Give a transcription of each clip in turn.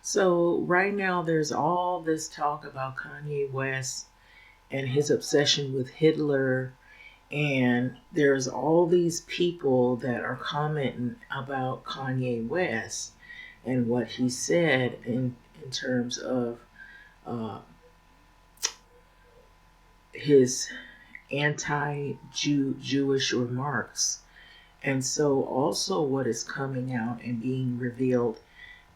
So right now there's all this talk about Kanye West and his obsession with Hitler, and there's all these people that are commenting about Kanye West and what he said in terms of uh, his anti-Jewish remarks. And so also what is coming out and being revealed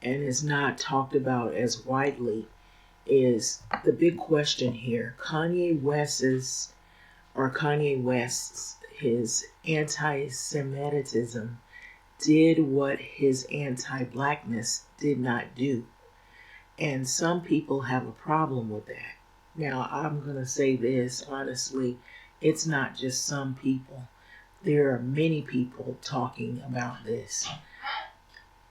and is not talked about as widely is the big question here. Kanye West's his anti-Semitism did what his anti-blackness did not do. And some people have a problem with that. Now, I'm going to say this honestly, it's not just some people. There are many people talking about this.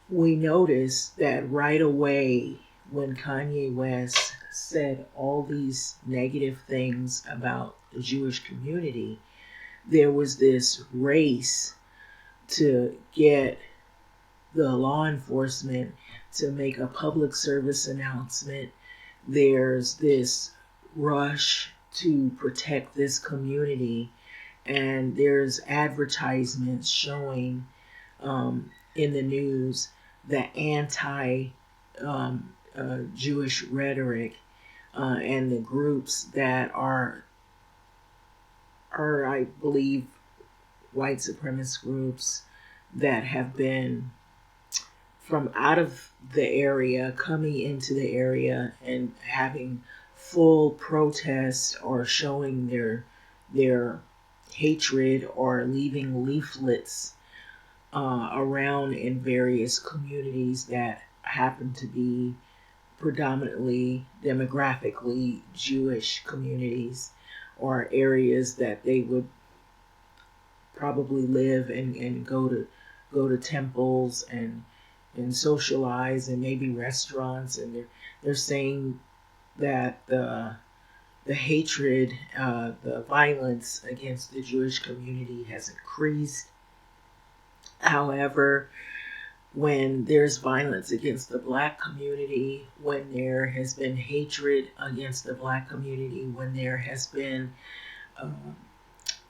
We noticed that right away when Kanye West said all these negative things about the Jewish community, there was this race to get the law enforcement to make a public service announcement. There's this rush to protect this community, and there's advertisements showing in the news the anti Jewish rhetoric and the groups that are, I believe, white supremacist groups that have been from out of the area coming into the area and having full protest or showing their hatred or leaving leaflets around in various communities that happen to be predominantly demographically Jewish communities or areas that they would probably live and go to temples and socialize and maybe restaurants, and they're saying that the hatred, the violence against the Jewish community has increased. However, when there's violence against the black community, when there has been hatred against the black community, when there has been uh,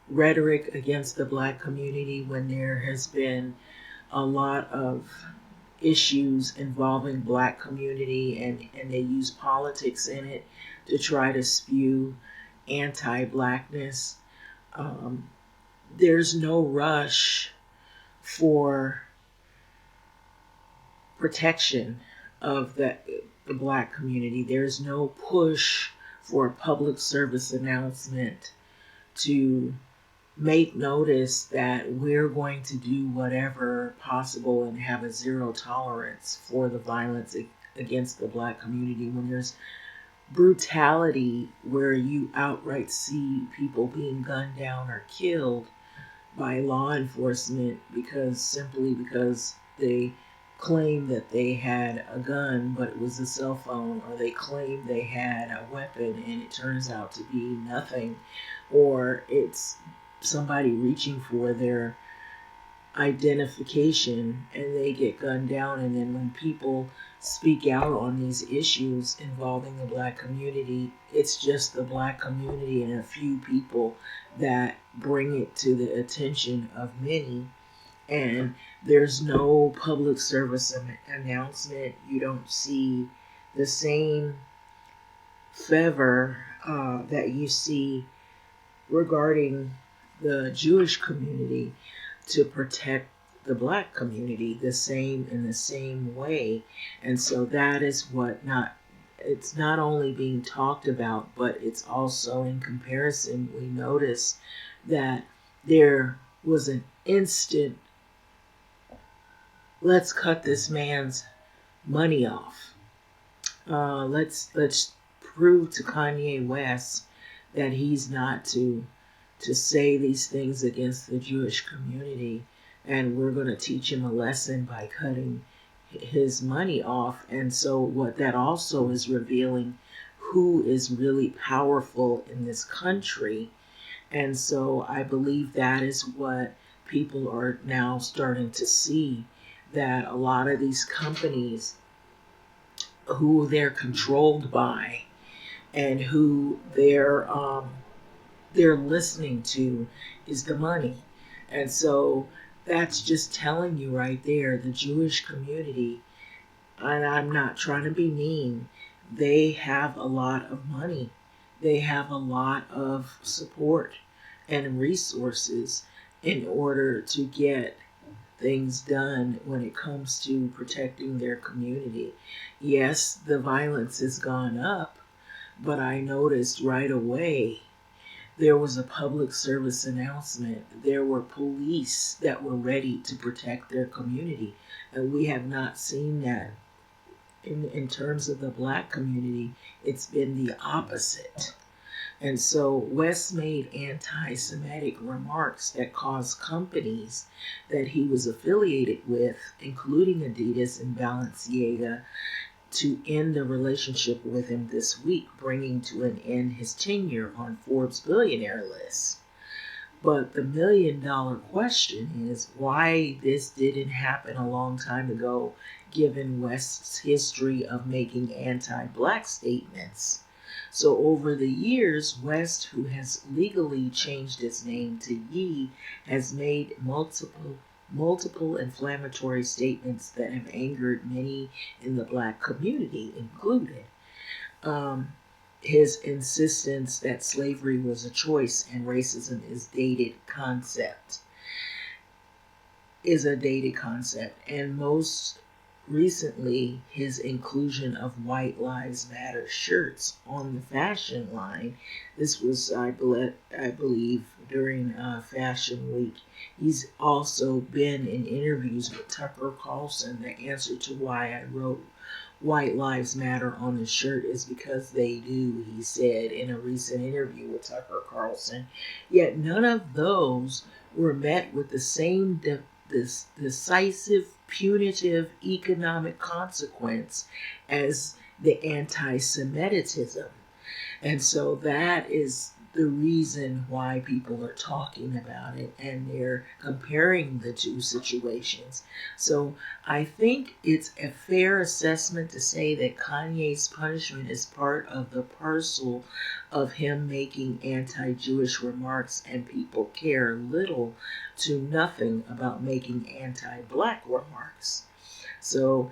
rhetoric against the black community, when there has been a lot of issues involving black community and they use politics in it to try to spew anti-blackness, um, there's no rush for protection of the black community. There's no push for a public service announcement to make notice that we're going to do whatever possible and have a zero tolerance for the violence against the black community when there's brutality where you outright see people being gunned down or killed by law enforcement simply because they claimed that they had a gun but it was a cell phone, or they claimed they had a weapon and it turns out to be nothing, or it's somebody reaching for their identification and they get gunned down. And then when people speak out on these issues involving the black community, it's just the black community and a few people that bring it to the attention of many. And there's no public service announcement. You don't see the same fervor that you see regarding the Jewish community to protect the black community in the same way. And so that is it's not only being talked about, but it's also in comparison. We notice that there was an instant, let's cut this man's money off. Let's prove to Kanye West that he's not to say these things against the Jewish community, and we're going to teach him a lesson by cutting his money off. And so what that also is revealing who is really powerful in this country. And so I believe that is what people are now starting to see, that a lot of these companies who they're controlled by and who they're listening to is the money. And so that's just telling you right there, the Jewish community, and I'm not trying to be mean, they have a lot of money. They have a lot of support and resources in order to get things done when it comes to protecting their community. Yes, the violence has gone up, but I noticed right away there was a public service announcement. There were police that were ready to protect their community. And we have not seen that in terms of the black community. It's been the opposite. And so West made anti Semitic remarks that caused companies that he was affiliated with, including Adidas and Balenciaga, to end the relationship with him this week, bringing to an end his tenure on Forbes' billionaire list. But the $1 million question is why this didn't happen a long time ago, given West's history of making anti black statements. So over the years, West, who has legally changed his name to Ye, has made multiple inflammatory statements that have angered many in the black community, including his insistence that slavery was a choice and racism is a dated concept, and most recently his inclusion of White Lives Matter shirts on the fashion line. This was, I believe, during Fashion Week. He's also been in interviews with Tucker Carlson. The answer to why I wrote White Lives Matter on the shirt is because they do, he said in a recent interview with Tucker Carlson. Yet none of those were met with the same this decisive, punitive economic consequence as the anti Semitism. And so that is the reason why people are talking about it and they're comparing the two situations. So I think it's a fair assessment to say that Kanye's punishment is part of the parcel of him making anti-Jewish remarks, and people care little to nothing about making anti-black remarks. So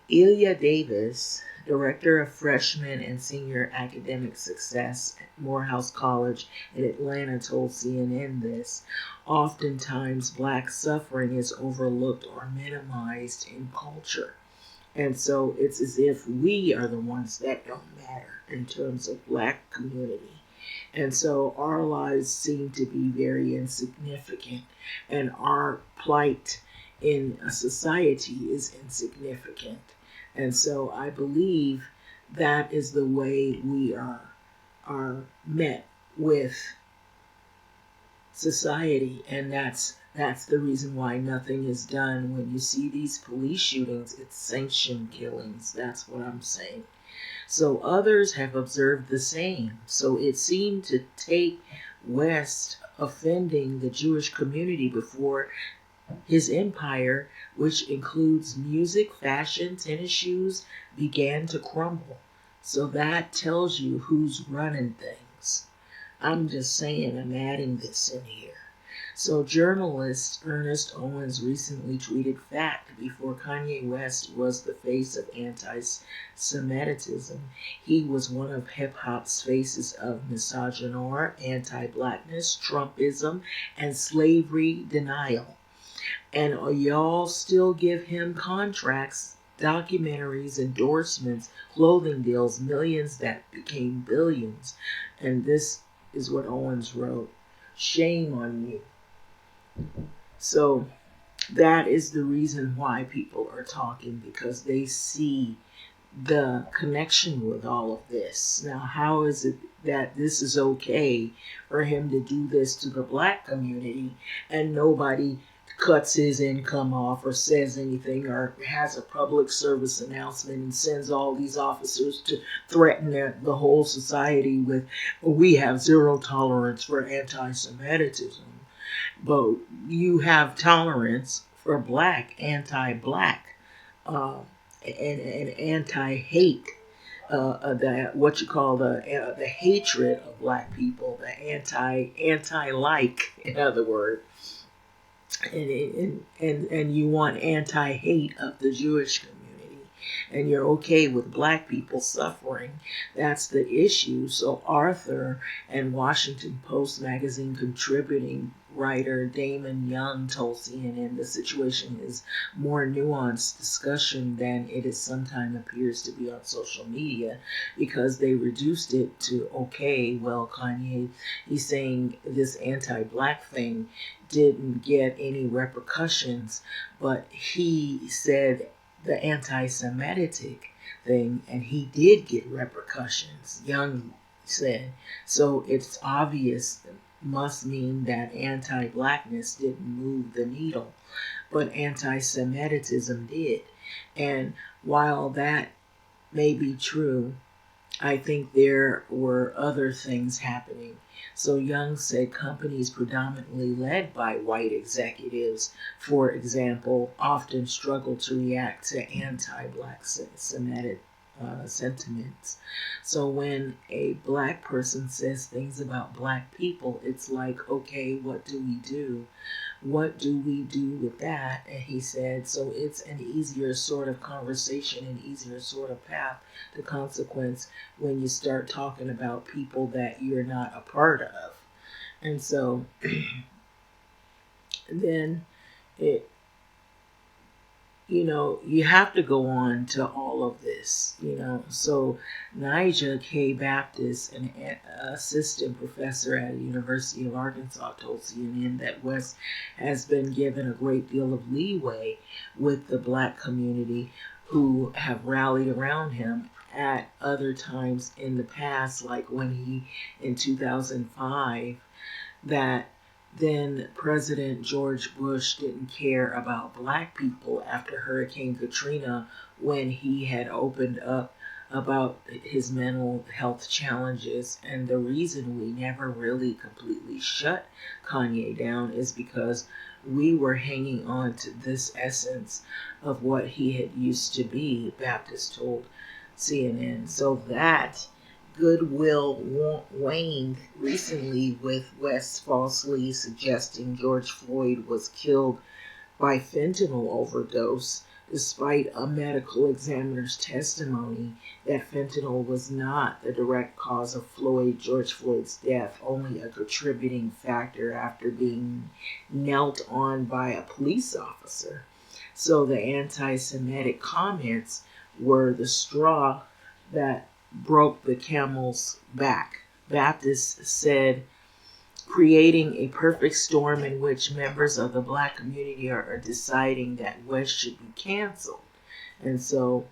Ilya Davis, Director of Freshman and Senior Academic Success at Morehouse College in Atlanta, told CNN this: oftentimes black suffering is overlooked or minimized in culture. And so it's as if we are the ones that don't matter in terms of black community. And so our lives seem to be very insignificant, and our plight in a society is insignificant. And so I believe that is the way we are met with society, and that's the reason why nothing is done. When you see these police shootings, it's sanctioned killings. That's what I'm saying. So others have observed the same. So it seemed to take West offending the Jewish community before his empire, which includes music, fashion, tennis shoes, began to crumble. So that tells you who's running things. I'm just saying, I'm adding this in here. So journalist Ernest Owens recently tweeted fact: before Kanye West was the face of anti-Semitism, he was one of hip-hop's faces of misogynoir, anti-blackness, Trumpism, and slavery denial. And y'all still give him contracts, documentaries, endorsements, clothing deals, millions that became billions. And this is what Owens wrote: shame on you. So that is the reason why people are talking, because they see the connection with all of this. Now, how is it that this is okay for him to do this to the black community and nobody cuts his income off or says anything or has a public service announcement and sends all these officers to threaten the whole society with, we have zero tolerance for anti-Semitism, but you have tolerance for anti-black uh, and anti-hate, the what you call the hatred of black people, the anti-like, in other words, and you want anti-hate of the Jewish community, and you're okay with black people suffering. That's the issue. So Arthur and Washington Post magazine contributing writer Damon Young told CNN the situation is more nuanced discussion than it is sometimes appears to be on social media, because they reduced it to, okay, well, Kanye, he's saying this anti-black thing didn't get any repercussions, but he said the anti-Semitic thing, and he did get repercussions, Young said. So it's obvious, must mean that anti-blackness didn't move the needle, but anti-Semitism did. And while that may be true, I think there were other things happening. So Young said companies predominantly led by white executives, for example, often struggle to react to anti-black Semitic sentiments. So when a black person says things about black people, it's like, okay, what do we do? What do we do with that? And he said, so it's an easier sort of conversation, an easier sort of path to consequence when you start talking about people that you're not a part of. And so then it, you have to go on to all of this, So Nigel K. Baptist, an assistant professor at the University of Arkansas, told CNN that West has been given a great deal of leeway with the black community, who have rallied around him at other times in the past, like when he, in 2005, that then President George Bush didn't care about black people after Hurricane Katrina, when he had opened up about his mental health challenges. And the reason we never really completely shut Kanye down is because we were hanging on to this essence of what he had used to be, Baptist told CNN. So that goodwill waned recently, with West falsely suggesting George Floyd was killed by fentanyl overdose, despite a medical examiner's testimony that fentanyl was not the direct cause of George Floyd's death, only a contributing factor after being knelt on by a police officer. So the anti-Semitic comments were the straw that broke the camel's back. Baptist said, creating a perfect storm in which members of the black community are deciding that West should be canceled. And so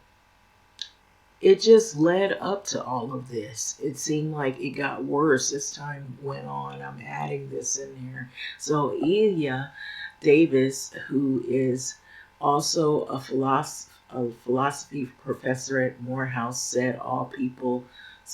it just led up to all of this. It seemed like it got worse as time went on. I'm adding this in there. So Ilya Davis, who is also a philosophy professor at Morehouse, said all people's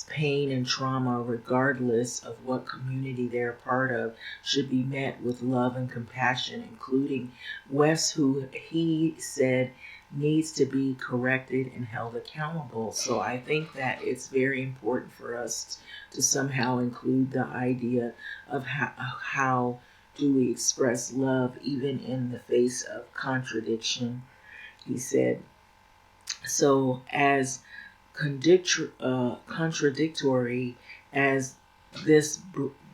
pain and trauma, regardless of what community they're part of, should be met with love and compassion, including West, who he said needs to be corrected and held accountable. So I think that it's very important for us to somehow include the idea of how do we express love even in the face of contradiction. He said, so as contradictory as this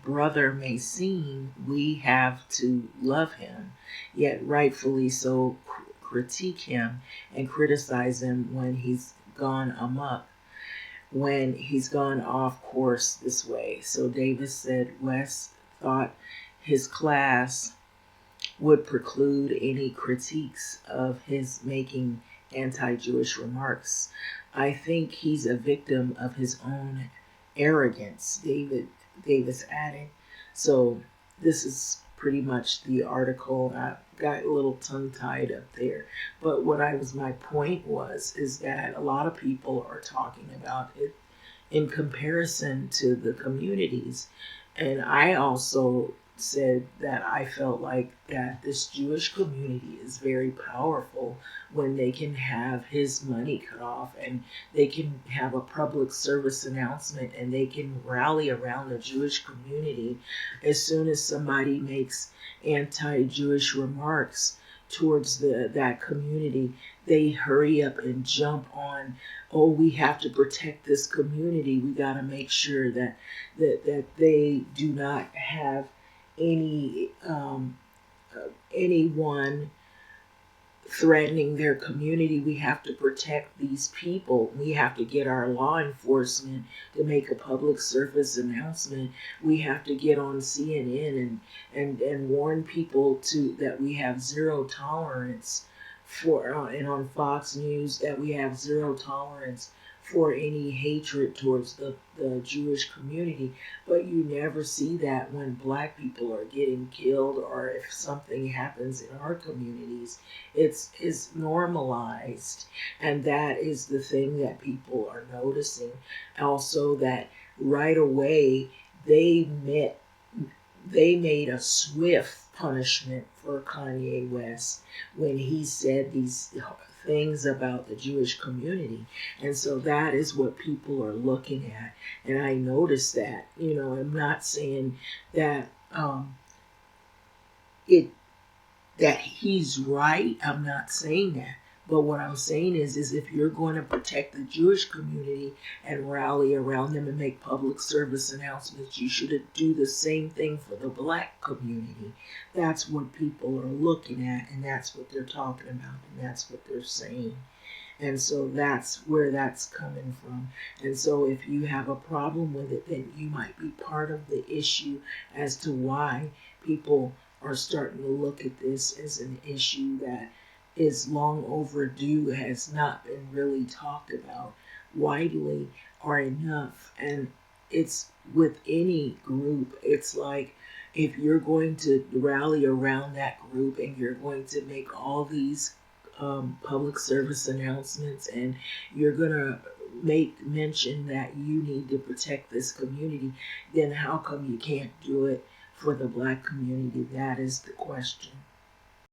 brother may seem, we have to love him, yet rightfully so critique him and criticize him when he's gone amok, when he's gone off course this way. So Davis said West thought his class would preclude any critiques of his making anti-Jewish remarks. I think he's a victim of his own arrogance, Davis added. So this is pretty much the article. I got a little tongue-tied up there. But my point is that a lot of people are talking about it in comparison to the communities. And I also said that I felt like that this Jewish community is very powerful when they can have his money cut off and they can have a public service announcement and they can rally around the Jewish community as soon as somebody makes anti-Jewish remarks towards that community. They hurry up and jump on, oh, we have to protect this community. We got to make sure that they do not have any anyone threatening their community. We have to protect these people. We have to get our law enforcement to make a public service announcement. We have to get on CNN and warn people to that we have zero tolerance for and on Fox News that we have zero tolerance for any hatred towards the Jewish community. But you never see that when black people are getting killed or if something happens in our communities. It's normalized, and that is the thing that people are noticing. Also, that right away they met they made a swift punishment for Kanye West when he said these things about the Jewish community. And so that is what people are looking at. And I noticed that, I'm not saying that it that he's right. I'm not saying that. But what I'm saying is if you're going to protect the Jewish community and rally around them and make public service announcements, you should do the same thing for the black community. That's what people are looking at, and that's what they're talking about, and that's what they're saying. And so that's where that's coming from. And so if you have a problem with it, then you might be part of the issue as to why people are starting to look at this as an issue that is long overdue, has not been really talked about widely or enough. And it's with any group, it's like if you're going to rally around that group and you're going to make all these public service announcements and you're going to make mention that you need to protect this community, then how come you can't do it for the black community? That is the question.